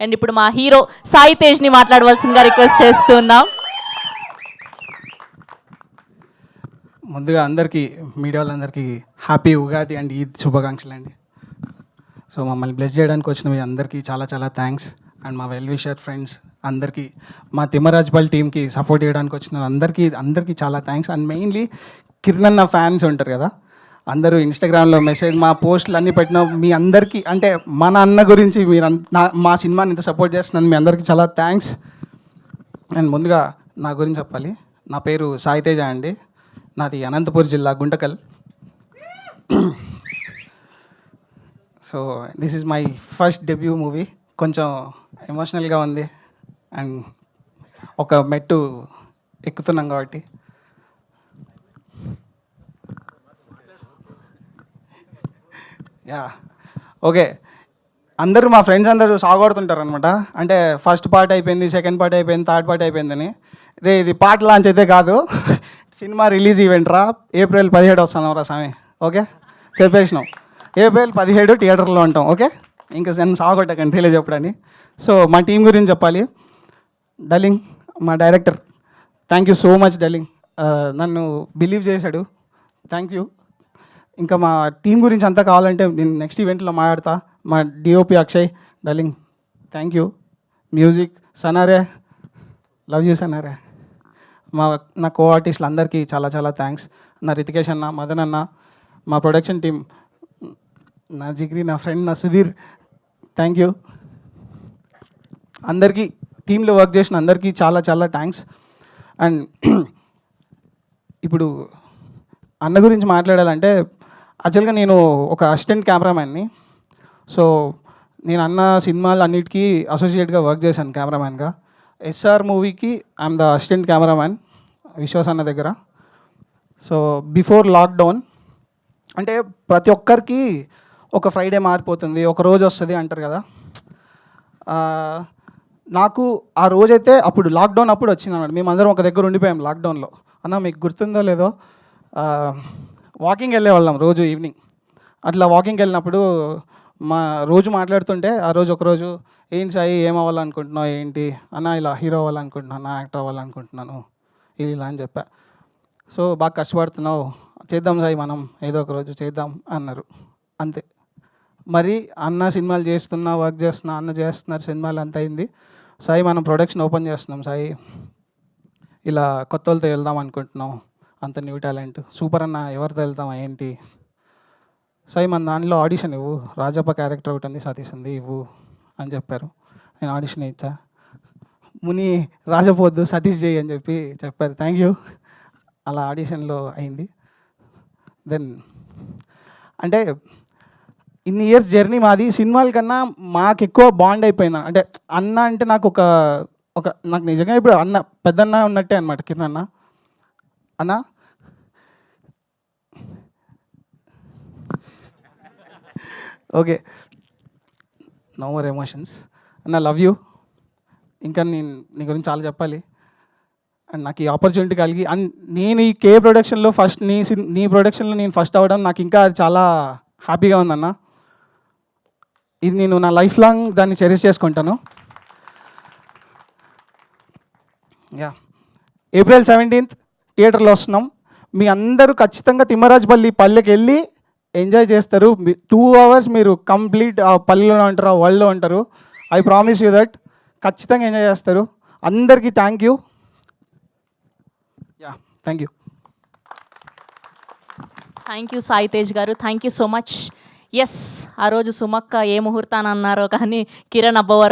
And ఇప్పుడు మా hero Sai తేజ్ని మాట్లాడవలసిందిగా రిక్వెస్ట్ చేస్తున్నాం. ముందుగా అందరికీ మీడియా వాళ్ళందరికీ హ్యాపీ ఉగాది అండ్ ఈద్ శుభాకాంక్షలు అండి. సో మమ్మల్ని బ్లెస్ చేయడానికి వచ్చిన మీ అందరికీ చాలా చాలా థ్యాంక్స్. అండ్ మా వెల్ విషర్ ఫ్రెండ్స్ అందరికీ, మా తిమ్మరాజ్పల్లి టీంకి సపోర్ట్ చేయడానికి వచ్చిన అందరికీ చాలా థ్యాంక్స్. అండ్ మెయిన్లీ కిరణ్ అన్న ఫ్యాన్స్ ఉంటారు కదా, అందరూ ఇన్స్టాగ్రామ్లో మెసేజ్ మా పోస్టులు అన్నీ పెట్టిన మీ అందరికీ, అంటే మన అన్న గురించి మీరు మా సినిమాని ఇంత సపోర్ట్ చేస్తున్నాను, మీ అందరికీ చాలా థ్యాంక్స్. అండ్ ముందుగా నా గురించి చెప్పాలి. నా పేరు సాయి తేజ అండి. నాది అనంతపూర్ జిల్లా Guntakal. So this is my first debut movie. కొంచెం ఎమోషనల్గా ఉంది అండ్ ఒక మెట్టు ఎక్కుతున్నాం కాబట్టి. యా ఓకే, అందరూ మా ఫ్రెండ్స్ అందరూ సాగొడుతుంటారు అనమాట. అంటే ఫస్ట్ పార్ట్ అయిపోయింది, సెకండ్ పార్ట్ అయిపోయింది, థర్డ్ పార్ట్ అయిపోయిందని. రే ఇది పార్ట్ లాంచ్ అయితే కాదు, సినిమా రిలీజ్ ఈవెంట్ రా, ఏప్రిల్ 17 వస్తున్నాం రా స్వామి. ఓకే చెప్పేసినాం, ఏప్రిల్ 17 థియేటర్లో ఉంటాం. ఓకే, ఇంకా నేను సాగొట్టకండి రిలీజ్ చెప్పడని. సో మా టీం గురించి చెప్పాలి. డలింగ్ మా director, thank you so much darling, నన్ను బిలీవ్ చేశాడు, థ్యాంక్ యూ. ఇంకా మా టీం గురించి అంతా కావాలంటే నేను నెక్స్ట్ ఈవెంట్లో మాట్లాడతా. మా DOP Akshay, darling thank you. Music Sanare, love you Sanare. నా కో ఆర్టిస్టులు అందరికీ చాలా చాలా థ్యాంక్స్. నా రితికేష్ అన్న, మదన్ అన్న, మా ప్రొడక్షన్ టీం, నా జిగ్రీ, నా ఫ్రెండ్ నా సుధీర్, థ్యాంక్ యూ. అందరికీ టీంలో వర్క్ చేసిన అందరికీ చాలా చాలా థ్యాంక్స్. అండ్ ఇప్పుడు అన్న గురించి మాట్లాడాలంటే, యాక్చువల్గా నేను ఒక అసిస్టెంట్ కెమెరామ్యాన్ని. సో నేను అన్న సినిమాలు అన్నిటికీ అసోసియేట్గా వర్క్ చేశాను కెమెరామ్యాన్గా. ఎస్ఆర్ మూవీకి I'm the assistant cameraman Vishwas అన్న దగ్గర. సో బిఫోర్ లాక్డౌన్, అంటే ప్రతి ఒక్కరికి ఒక ఫ్రైడే మారిపోతుంది, ఒక రోజు వస్తుంది అంటారు కదా. నాకు ఆ రోజైతే అప్పుడు లాక్డౌన్ అప్పుడు వచ్చింది అన్నమాట. మేమందరం ఒక దగ్గర ఉండిపోయాం లాక్డౌన్లో. అన్న మీకు గుర్తుందో లేదో, వాకింగ్ వెళ్ళేవాళ్ళం రోజు ఈవినింగ్. అట్లా వాకింగ్కి వెళ్ళినప్పుడు మా రోజు మాట్లాడుతుంటే, ఆ రోజు ఒకరోజు ఏంటి సాయి ఏం అవ్వాలనుకుంటున్నావు ఏంటి అన్న, ఇలా హీరో అవ్వాలనుకుంటున్నాను, యాక్టర్ అవ్వాలనుకుంటున్నాను ఇలా అని చెప్పా. సో బాగా కష్టపడుతున్నావు, చేద్దాం సాయి మనం ఏదో ఒక రోజు చేద్దాం అన్నారు. అంతే. మరి అన్న సినిమాలు చేస్తున్నా, వర్క్ చేస్తున్నా, అన్న చేస్తున్నారు సినిమాలు, అంత అయింది. సాయి మనం ప్రొడక్షన్ ఓపెన్ చేస్తున్నాం సాయి, ఇలా కొత్త వాళ్ళతో వెళ్దాం అనుకుంటున్నాం, అంత న్యూ టాలెంట్ సూపర్ అన్న, ఎవరితో వెళ్తాం ఏంటి సాయి మన దానిలో ఆడిషన్ ఇవ్వు, రాజప్ప క్యారెక్టర్ ఒకటి ఉంది, సతీష్ ఉంది, ఇవ్వు అని చెప్పారు. నేను ఆడిషన్ ఇచ్చా. ముని రాజపోద్దు సతీష్ చేయి అని చెప్పారు. Thank you. అలా ఆడిషన్లో అయింది. దెన్ అంటే ఇన్ని ఇయర్స్ జర్నీ మాది, సినిమాల కన్నా మాకు ఎక్కువ బాండ్ అయిపోయింది. అంటే అన్న అంటే నాకు నాకు నిజంగా ఇప్పుడు అన్న పెద్దన్న ఉన్నట్టే అనమాట. కిరణ్ అన్న, అన్న ఓకే, నో మోర్ ఎమోషన్స్ అన్న, లవ్ యూ. ఇంకా నీ గురించి చాలా చెప్పాలి. అండ్ నాకు ఈ ఆపర్చునిటీ కలిగి, అండ్ నేను ఈ కే ప్రొడక్షన్లో ఫస్ట్ నీ ప్రొడక్షన్లో నేను ఫస్ట్ అవ్వడం నాకు ఇంకా చాలా హ్యాపీగా ఉందన్న. ఇది నేను నా లైఫ్ లాంగ్ దాన్ని చెరిష్ చేసుకుంటాను. యా, ఏప్రిల్ 17 థియేటర్లో వస్తున్నాం. మీ అందరూ ఖచ్చితంగా తిమ్మరాజ్పల్లి పల్లెకి వెళ్ళి ఎంజాయ్ చేస్తారు. 2 hours మీరు కంప్లీట్ ఆ పల్లెలో ఉంటారు, ఆ వరల్డ్లో ఉంటారు. I promise you that. ఖచ్చితంగా ఎంజాయ్ చేస్తారు. అందరికీ thank you. Yeah, thank you. Thank you Sai Tej గారు, thank you so much. Yes, ఆ రోజు సుమక్క ఏ ముహూర్తాన్ని అన్నారో కానీ కిరణ్ అబ్బవరం